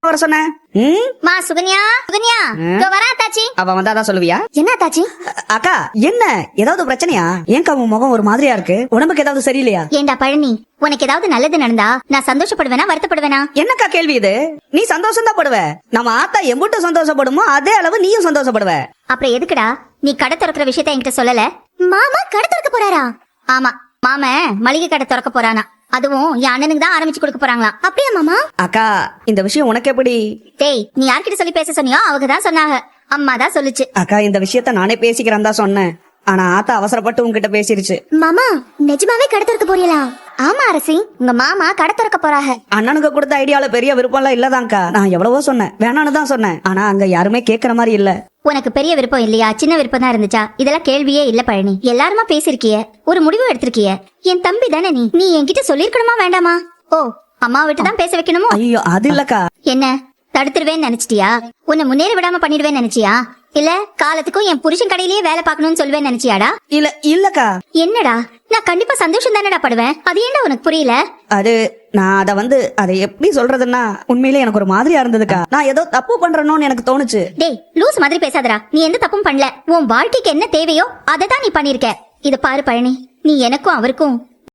வர சொன்ன? மா சுகன்யா சுகன்யா இதோ வரா தாச்சி. அவ வந்தாதான் சொல்லுவியா? என்ன தாச்சி? அக்கா என்ன ஏதாவது பிரச்சனையா? ஏன்க்கா உன் முகம் ஒரு மாதிரியா இருக்கு? உடம்புக்கு ஏதாவது சரியில்லையா? ஏண்டா பழனி, உனக்கு ஏதாவது நல்லது நடந்தா நான் சந்தோஷப்படுவேனா வருத்தப்படுவேனா? என்னக்கா கேள்வி இது? நீ சந்தோஷம் தான் படுவ. நம்ம ஆத்தா எம்புட்டு சந்தோஷப்படுமோ அதே அளவு நீயும் சந்தோஷப்படுவ. அப்புறம் எதுக்குடா நீ கடை திறக்கிற விஷயத்த என்கிட்ட சொல்லல? மாமா கடை திறக்க போறாரா? ஆமா, மாமா மளிகை கடை திறக்க போறானா. அதுவும் என் அண்ணனுக்கு தான் ஆரம்பிச்சு கொடுக்க போறாங்களா. அப்படியா மாமா? அக்கா இந்த விஷயம் உனக்கு எப்படி? டேய், நீ யார்கிட்ட சொல்லி பேச சொன்னியோ அவங்க தான் சொன்னாங்க. அம்மா தான் சொல்லுச்சு. அக்கா இந்த விஷயத்த நானே பேசிக்கிறேன் தான் சொன்னேன். ஆனா ஆத்தா அவசரப்பட்டு உன்கிட்ட பேசிருச்சு. மாமா நிஜமாவே கடை திறக்க போறீங்களா? ஆமா அரசி, உங்க மாமா கடை திறக்க போறாங்க. அண்ணனுக்கு கொடுத்த ஐடியால பெரிய விருப்பம் எல்லாம் இல்லதான்க்கா. நான் எவ்வளவோ சொன்னேன், வேணான்னு தான் சொன்னேன். ஆனா அங்க யாருமே கேக்குற மாதிரி இல்ல. உனக்கு பெரிய விருப்பம் இல்லையா, சின்ன விருப்பம் தான் இருந்துச்சா? இதெல்லாம் கேள்வியே இல்ல பழனி. எல்லாருமா பேசிருக்கிய, ஒரு முடிவு எடுத்திருக்கிய. என் தம்பி தானே நீ என்கிட்ட சொல்லிருக்கணுமா வேண்டாமா? ஓ, அம்மா விட்டு தான் பேச வைக்கணுமோ? ஐயோ அது இல்லக்கா. என்ன தடுத்துருவேன்னு நினைச்சிட்டியா? உன்னை முன்னேற விடாம பண்ணிடுவேன்னு நினைச்சியா? இல்ல காலத்துக்கும் என் புருஷன் கடையிலேயே வேலை பார்க்கணும்னு சொல்லுவேன்னு நினைச்சியாடா? இல்லக்கா. என்னடா, நான் கண்டிப்பா சந்தோஷம் தானடா படுவேன். அது ஏன்டா உனக்கு புரியல? அது நான் அதை எப்படி சொல்றதுன்னா, உண்மையிலே எனக்கு ஒரு மாதிரியா இருந்ததுக்கா. நான் ஏதோ தப்பு பண்றேன்னு எனக்கு தோணுச்சு. டேய் லூஸ் மாதிரி பேசாதடா. நீ எந்த தப்பும் பண்ணல. உன் வாழ்க்கைக்கு என்ன தேவையோ அதை தான் நீ பண்ணிருக்க. இத பாரு பழனி, நீ எனக்கும் அவருக்கும்